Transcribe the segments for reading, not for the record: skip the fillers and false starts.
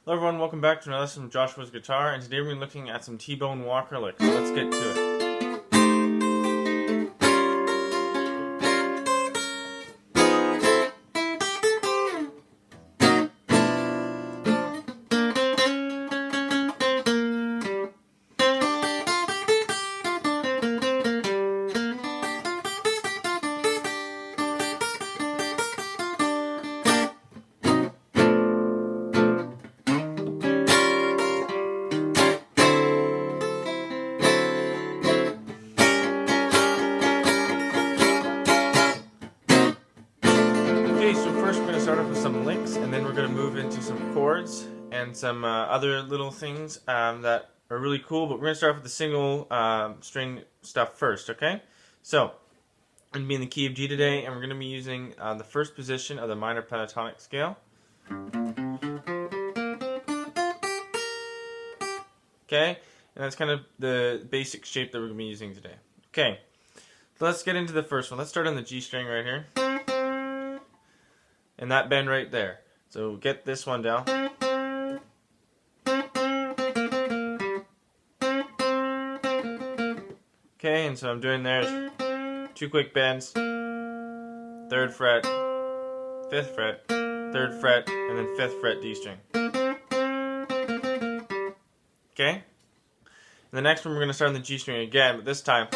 Hello everyone, welcome back to another lesson from Joshua's Guitar, and today we're going to be looking at some T-Bone Walker licks, so let's get to it. Okay, so first we're going to start off with some licks, and then we're going to move into some chords and some other little things that are really cool, but we're going to start off with the single string stuff first, okay? So, I'm going to be in the key of G today, and we're going to be using the first position of the minor pentatonic scale. Okay, and that's kind of the basic shape that we're going to be using today. Okay, so let's get into the first one. Let's start on the G string right here. And that bend right there. So get this one down. Okay, and so I'm doing there is 2 quick bends, 3rd fret, 5th fret, 3rd fret, and then 5th fret D string. Okay? And the next one we're going to start on the G string again, but this time.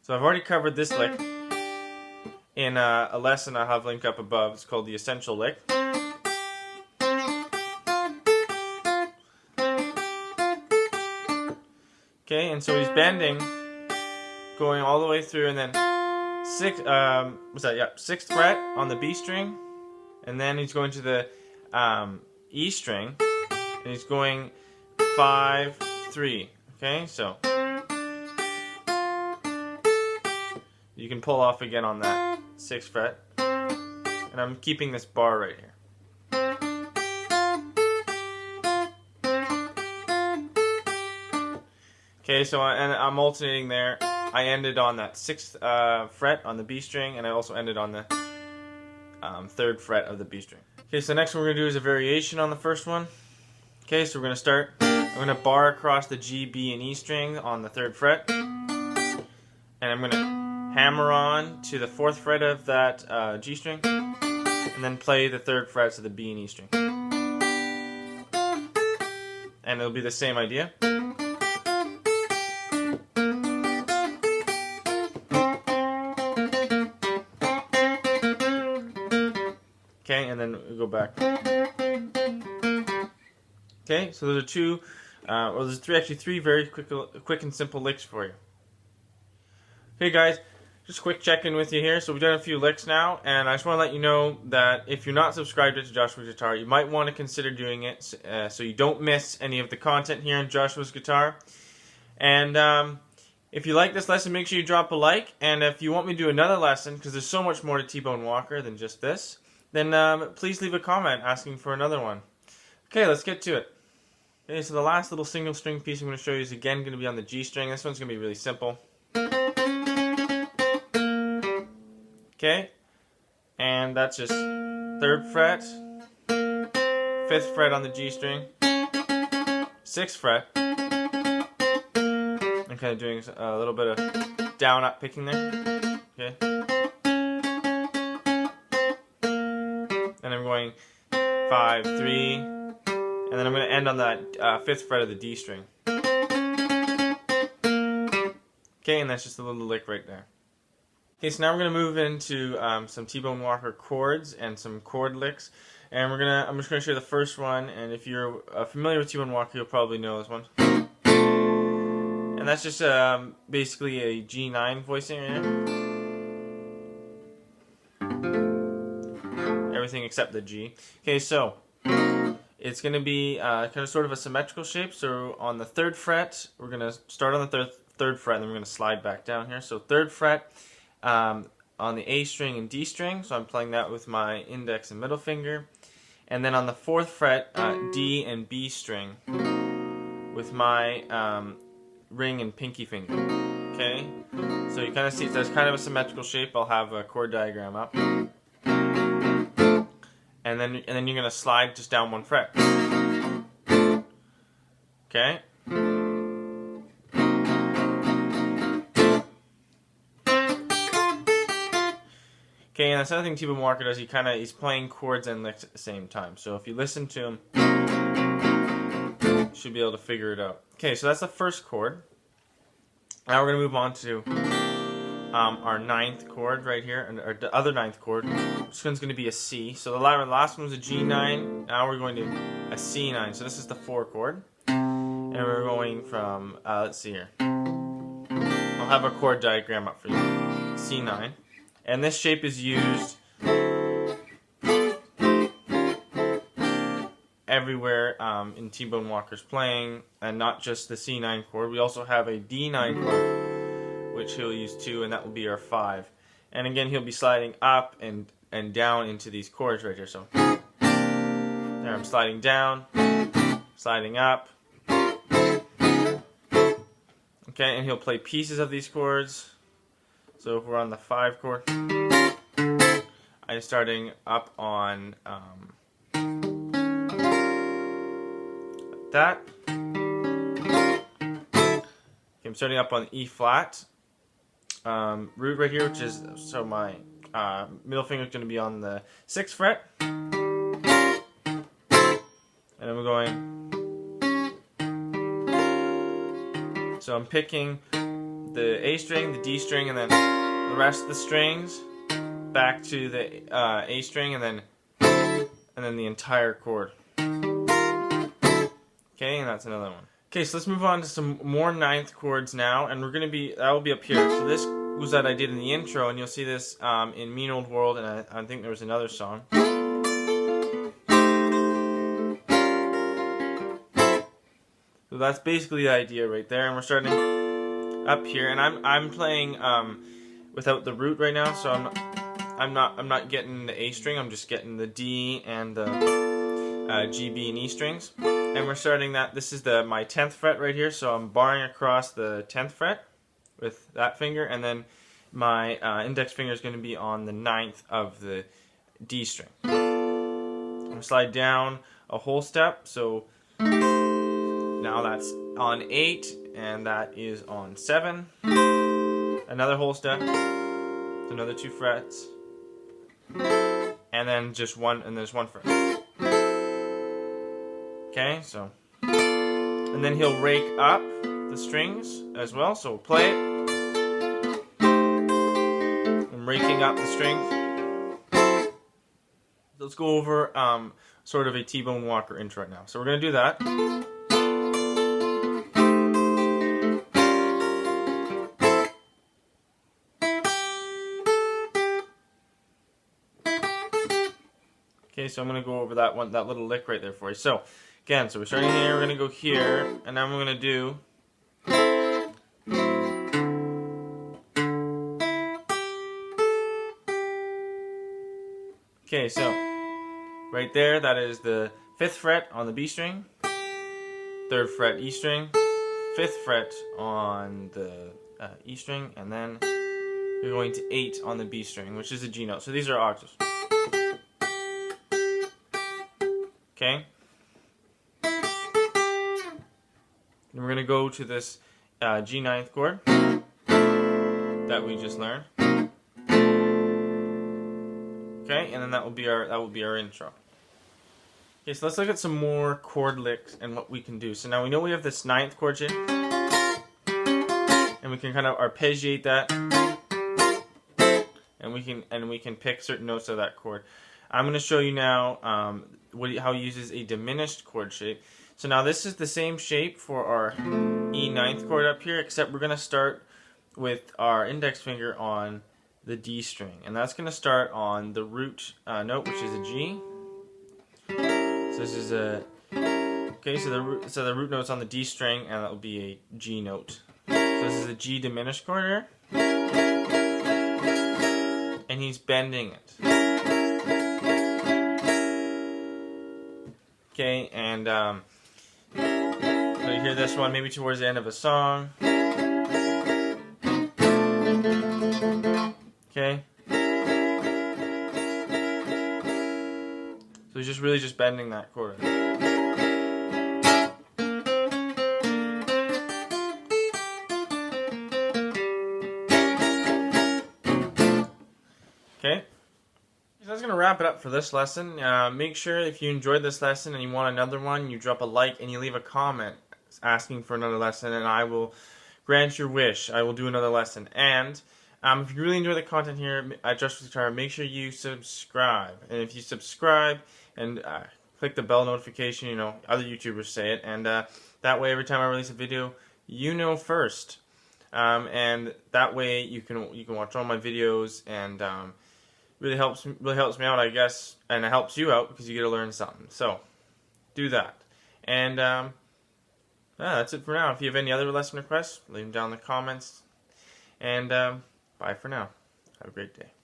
So I've already covered this lick in a lesson I have linked up above. It's called the Essential Lick. Okay, and so he's bending, going all the way through, and then 6th fret on the B string, and then he's going to the E string, and he's going 5, 3. Okay, so you can pull off again on that 6th fret, and I'm keeping this bar right here. Okay, so I'm alternating there. I ended on that 6th fret on the B string, and I also ended on the 3rd fret of the B string. Okay, so the next one we're going to do is a variation on the first one. Okay, so we're going to start. I'm going to bar across the G, B, and E string on the 3rd fret, and I'm going to hammer on to the 4th fret of that G string, and then play the 3rd frets of the B and E string. And it'll be the same idea. Okay, and then we go back. Okay, so those are two, there's three very quick and simple licks for you. Hey guys, just a quick check-in with you here. So we've done a few licks now, and I just want to let you know that if you're not subscribed to Joshua's Guitar, you might want to consider doing it so you don't miss any of the content here on Joshua's Guitar. And if you like this lesson, make sure you drop a like. And if you want me to do another lesson, because there's so much more to T-Bone Walker than just this, then please leave a comment asking for another one. Okay, let's get to it. Okay, so the last little single string piece I'm going to show you is again going to be on the G string. This one's going to be really simple. Okay, and that's just 3rd fret, 5th fret on the G string, 6th fret. I'm kind of doing a little bit of down up picking there. Okay, and I'm going 5, 3, and then I'm going to end on that 5th fret of the D string. Okay, and that's just a little lick right there. Okay, so now we're going to move into some T-Bone Walker chords and some chord licks. And I'm just going to show you the first one, and if you're familiar with T-Bone Walker, you'll probably know this one. And that's just basically a G9 voicing right here. Everything except the G. Okay, so it's going to be kind of sort of a symmetrical shape. So on the 3rd fret, we're going to start on the 3rd fret, and then we're going to slide back down here. So 3rd fret, on the A string and D string, so I'm playing that with my index and middle finger, and then on the 4th fret, D and B string with my ring and pinky finger. Okay, so you kind of see there's kind of a symmetrical shape. I'll have a chord diagram up, and then you're gonna slide just down 1 fret. Okay. Okay, and that's another thing T-Bone Walker does. He's playing chords and licks at the same time. So if you listen to him, you should be able to figure it out. Okay, so that's the first chord. Now we're gonna move on to our 9th chord right here, and the other 9th chord. This one's gonna be a C. So the last one was a G9. Now we're going to a C9. So this is the 4 chord, and we're going from let's see here. I'll have a chord diagram up for you. C9. And this shape is used everywhere in T-Bone Walker's playing, and not just the C9 chord. We also have a D9 chord, which he'll use too, and that will be our 5. And again, he'll be sliding up and down into these chords right here. So there, I'm sliding down, sliding up. Okay, and he'll play pieces of these chords. So if we're on the 5 chord, I'm starting up on that. Okay, I'm starting up on E flat root right here, which is, so my middle finger is going to be on the 6th fret, and then we're going. So I'm picking the A string, the D string, and then the rest of the strings back to the A string, and then the entire chord. Okay, and that's another one. Okay, so let's move on to some more 9th chords now, and that will be up here. So this was that I did in the intro, and you'll see this in Mean Old World, and I think there was another song. So that's basically the idea right there, and we're starting up here, and I'm playing without the root right now, so I'm not getting the A string. I'm just getting the D and the G, B, and E strings, and we're starting that. This is my 10th fret right here, so I'm barring across the 10th fret with that finger, and then my index finger is going to be on the 9th of the D string. I'm going to slide down a whole step, so now that's on 8, and that is on 7. Another whole step, another 2 frets, and then just one, and there's 1 fret. Okay, so, and then he'll rake up the strings as well, so we'll play it. I'm raking up the strings. Let's go over sort of a T-Bone Walker intro right now. So we're going to do that. Okay, so I'm going to go over that little lick right there for you. So, again, so we're starting here, we're going to go here, and now we're going to do. Okay, so, right there, that is the 5th fret on the B string, 3rd fret E string, 5th fret on the E string, and then you're going to 8 on the B string, which is a G note. So these are octaves. Okay. And we're going to go to this G9th chord that we just learned. Okay, and then that will be our intro. Okay, so let's look at some more chord licks and what we can do. So now we know we have this 9th chord shape, and we can kind of arpeggiate that, and we can pick certain notes of that chord. I'm going to show you now how he uses a diminished chord shape. So now this is the same shape for our E9th chord up here, except we're going to start with our index finger on the D string, and that's going to start on the root note, which is a G. So this is a so the root note's on the D string, and that will be a G note. So this is a G diminished chord here, and he's bending it. Okay, and so you hear this one maybe towards the end of a song. Okay. just really just bending that chord. Okay, so that's going to wrap it up for this lesson. Make sure if you enjoyed this lesson and you want another one, you drop a like and you leave a comment asking for another lesson, and I will grant your wish. I will do another lesson. And if you really enjoy the content here at Just with Guitar, make sure you subscribe. And if you subscribe and click the bell notification, you know, other YouTubers say it, and that way every time I release a video, you know first. And that way you can watch all my videos, and really helps me out, I guess, and it helps you out because you get to learn something. So do that. And that's it for now. If you have any other lesson requests, leave them down in the comments. And bye for now. Have a great day.